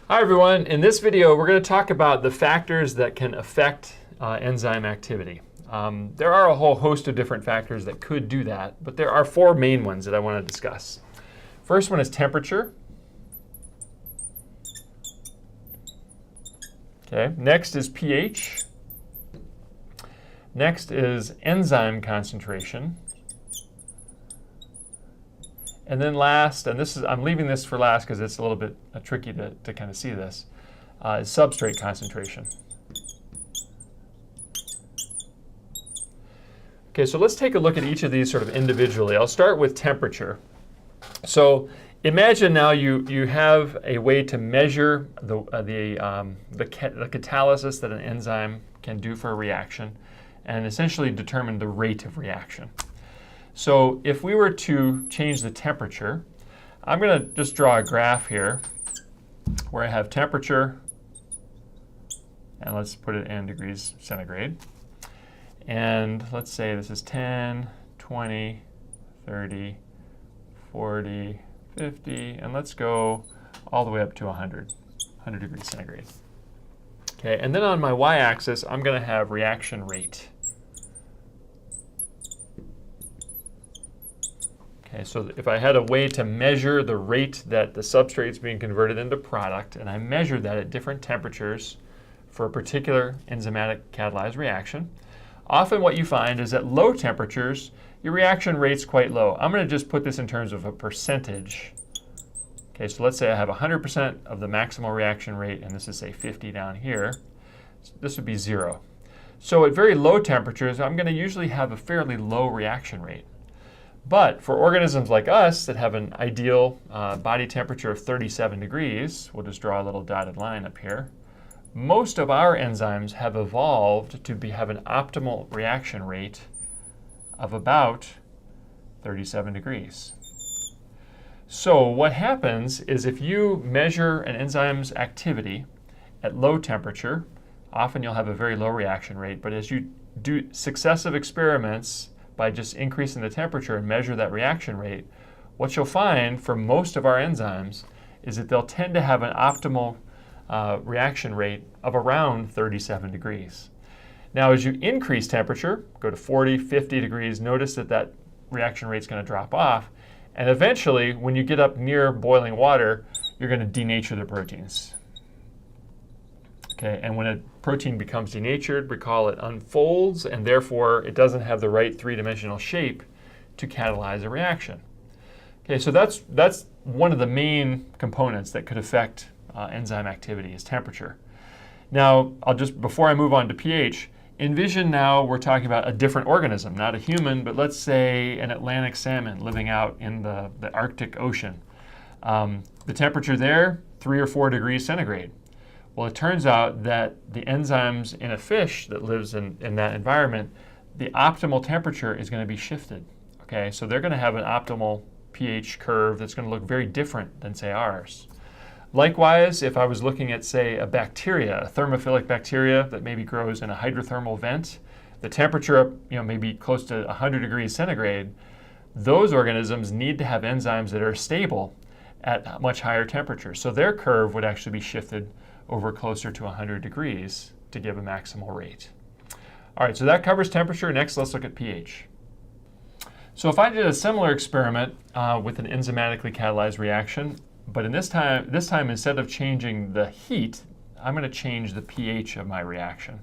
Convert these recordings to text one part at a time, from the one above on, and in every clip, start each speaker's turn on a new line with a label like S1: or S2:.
S1: Hi everyone, in this video we're going to talk about the factors that can affect enzyme activity. There are a whole host of different factors that could do that, but there are four main ones that I want to discuss. First one is temperature. Okay. Next is pH. Next is enzyme concentration. And then last, and I'm leaving this for last because it's a little bit tricky to kind of see this, is substrate concentration. Okay, so let's take a look at each of these sort of individually. I'll start with temperature. So imagine now you have a way to measure the catalysis that an enzyme can do for a reaction and essentially determine the rate of reaction. So if we were to change the temperature, I'm going to just draw a graph here where I have temperature, and let's put it in degrees centigrade. And let's say this is 10, 20, 30, 40, 50, and let's go all the way up to 100 degrees centigrade. Okay, and then on my y-axis, I'm going to have reaction rate. Okay, so if I had a way to measure the rate that the substrate is being converted into product, and I measured that at different temperatures for a particular enzymatic catalyzed reaction, often what you find is at low temperatures, your reaction rate's quite low. I'm going to just put this in terms of a percentage. Okay, so let's say I have 100% of the maximal reaction rate, and this is, say, 50 down here. So this would be 0. So at very low temperatures, I'm going to usually have a fairly low reaction rate. But for organisms like us that have an ideal body temperature of 37 degrees, we'll just draw a little dotted line up here, most of our enzymes have evolved to have an optimal reaction rate of about 37 degrees. So what happens is if you measure an enzyme's activity at low temperature, often you'll have a very low reaction rate, but as you do successive experiments by just increasing the temperature and measure that reaction rate, what you'll find for most of our enzymes is that they'll tend to have an optimal reaction rate of around 37 degrees. Now, as you increase temperature, go to 40, 50 degrees, notice that that reaction rate is going to drop off. And eventually, when you get up near boiling water, you're going to denature the proteins. Okay, and when a protein becomes denatured, recall it unfolds, and therefore it doesn't have the right three-dimensional shape to catalyze a reaction. Okay, so that's one of the main components that could affect enzyme activity is temperature. Now, before I move on to pH, envision now we're talking about a different organism, not a human, but let's say an Atlantic salmon living out in the Arctic Ocean. The temperature there, 3 or 4 degrees centigrade. Well, it turns out that the enzymes in a fish that lives in that environment, the optimal temperature is going to be shifted. Okay, so they're going to have an optimal pH curve that's going to look very different than, say, ours. Likewise, if I was looking at, say, a bacteria, a thermophilic bacteria that maybe grows in a hydrothermal vent, the temperature, maybe close to 100 degrees centigrade, those organisms need to have enzymes that are stable at much higher temperatures. So their curve would actually be shifted over closer to 100 degrees to give a maximal rate. All right, so that covers temperature. Next, let's look at pH. So if I did a similar experiment with an enzymatically catalyzed reaction, but this time instead of changing the heat, I'm going to change the pH of my reaction.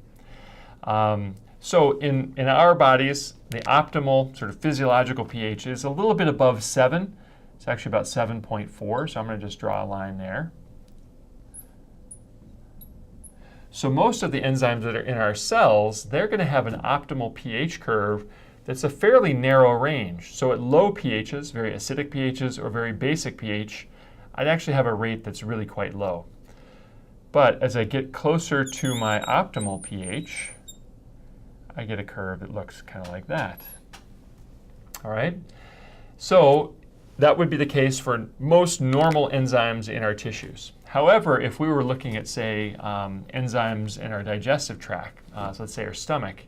S1: So in our bodies, the optimal sort of physiological pH is a little bit above 7. It's actually about 7.4, so I'm going to just draw a line there. So most of the enzymes that are in our cells, they're going to have an optimal pH curve that's a fairly narrow range. So at low pHs, very acidic pHs, or very basic pH, I'd actually have a rate that's really quite low. But as I get closer to my optimal pH, I get a curve that looks kind of like that. All right? So that would be the case for most normal enzymes in our tissues. However, if we were looking at, say, enzymes in our digestive tract, so let's say our stomach,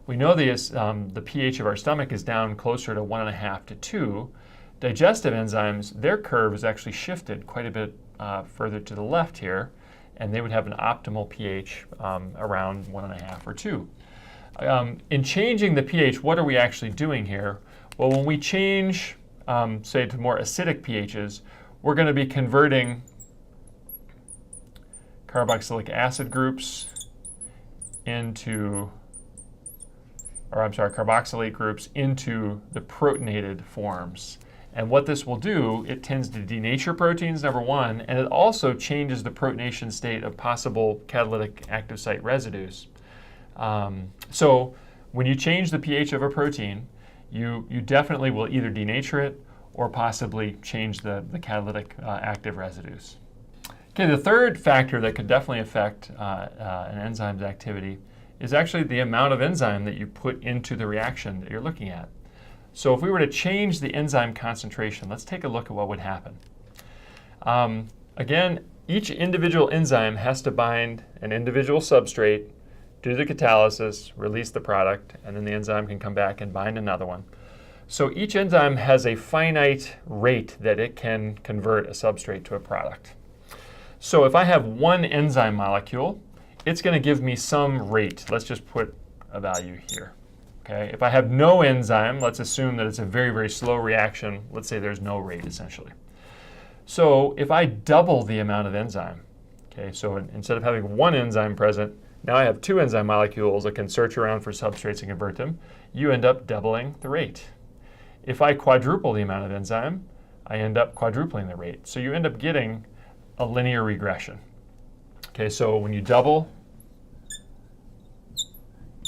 S1: we know the pH of our stomach is down closer to 1.5 to 2. Digestive enzymes, their curve is actually shifted quite a bit further to the left here. and they would have an optimal pH around 1.5 or 2. In changing the pH, what are we actually doing here? Well, when we change, say, to more acidic pHs, we're going to be converting carboxylic acid groups into, carboxylate groups into the protonated forms. And what this will do, it tends to denature proteins, number one, and it also changes the protonation state of possible catalytic active site residues. So when you change the pH of a protein, you definitely will either denature it or possibly change the catalytic active residues. Okay, the third factor that could definitely affect an enzyme's activity is actually the amount of enzyme that you put into the reaction that you're looking at. So if we were to change the enzyme concentration, let's take a look at what would happen. Again, each individual enzyme has to bind an individual substrate, do the catalysis, release the product, and then the enzyme can come back and bind another one. So each enzyme has a finite rate that it can convert a substrate to a product. So if I have one enzyme molecule, it's going to give me some rate. Let's just put a value here. Okay? If I have no enzyme, let's assume that it's a very, very slow reaction. Let's say there's no rate, essentially. So if I double the amount of enzyme, okay, so instead of having one enzyme present, now I have two enzyme molecules that can search around for substrates and convert them, you end up doubling the rate. If I quadruple the amount of enzyme, I end up quadrupling the rate. So you end up getting a linear regression. Okay, so when you double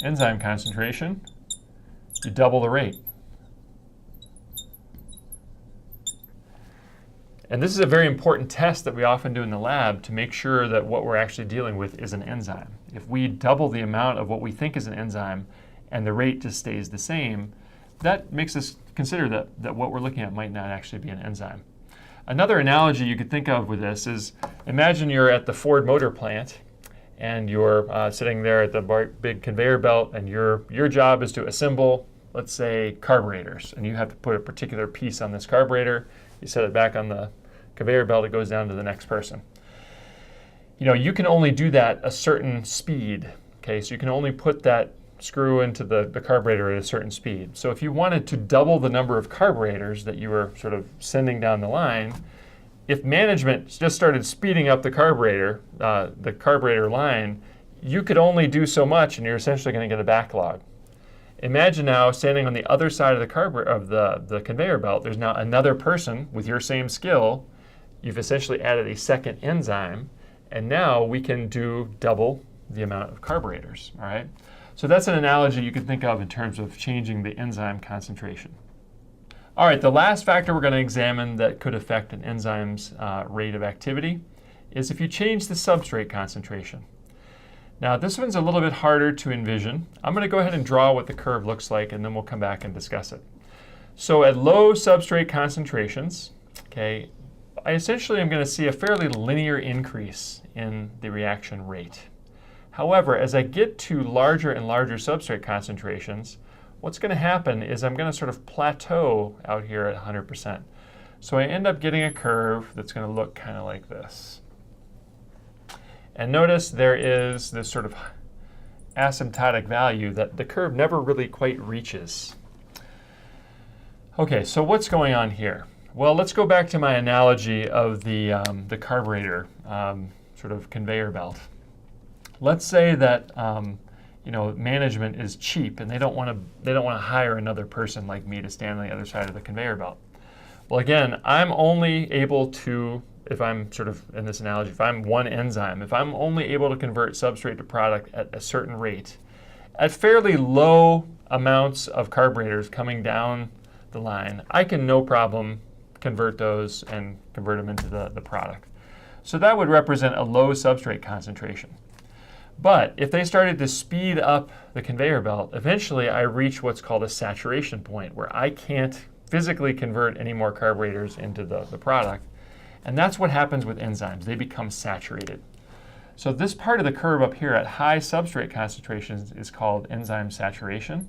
S1: enzyme concentration, you double the rate. And this is a very important test that we often do in the lab to make sure that what we're actually dealing with is an enzyme. If we double the amount of what we think is an enzyme and the rate just stays the same, that makes us consider that what we're looking at might not actually be an enzyme. Another analogy you could think of with this is, imagine you're at the Ford Motor Plant and you're sitting there at the big conveyor belt, and your job is to assemble, let's say, carburetors, and you have to put a particular piece on this carburetor. You set it back on the conveyor belt, it goes down to the next person. You know, you can only do that a certain speed, okay? So you can only put that screw into the carburetor at a certain speed. So if you wanted to double the number of carburetors that you were sort of sending down the line, if management just started speeding up the carburetor line, you could only do so much, and you're essentially going to get a backlog. Imagine now standing on the other side of the conveyor belt, there's now another person with your same skill. You've essentially added a second enzyme, and now we can do double the amount of carburetors, all right? So that's an analogy you could think of in terms of changing the enzyme concentration. All right, the last factor we're going to examine that could affect an enzyme's rate of activity is if you change the substrate concentration. Now, this one's a little bit harder to envision. I'm going to go ahead and draw what the curve looks like, and then we'll come back and discuss it. So at low substrate concentrations, okay, I essentially am going to see a fairly linear increase in the reaction rate. However, as I get to larger and larger substrate concentrations, what's going to happen is I'm going to sort of plateau out here at 100%. So I end up getting a curve that's going to look kind of like this. And notice there is this sort of asymptotic value that the curve never really quite reaches. Okay, so what's going on here? Well, let's go back to my analogy of the carburetor sort of conveyor belt. Let's say that management is cheap and they don't want to hire another person like me to stand on the other side of the conveyor belt. Well, again, I'm only able to, if I'm sort of in this analogy, if I'm one enzyme, if I'm only able to convert substrate to product at a certain rate, at fairly low amounts of carburetors coming down the line, I can no problem convert those and convert them into the product. So that would represent a low substrate concentration. But if they started to speed up the conveyor belt, eventually I reach what's called a saturation point, where I can't physically convert any more carburetors into the product. And that's what happens with enzymes. They become saturated. So this part of the curve up here at high substrate concentrations is called enzyme saturation.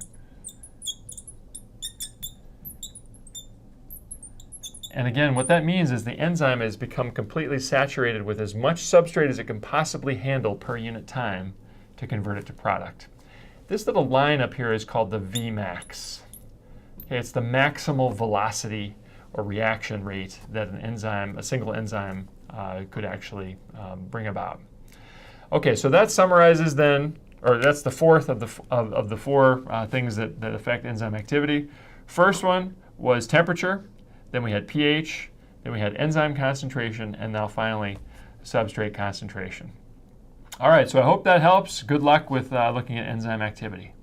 S1: And again, what that means is the enzyme has become completely saturated with as much substrate as it can possibly handle per unit time to convert it to product. This little line up here is called the Vmax. Okay, it's the maximal velocity or reaction rate that an enzyme, a single enzyme, could actually bring about. Okay, so that summarizes then, or that's the fourth of the four things that affect enzyme activity. First one was temperature, then we had pH, then we had enzyme concentration, and now finally substrate concentration. All right, so I hope that helps. Good luck with looking at enzyme activity.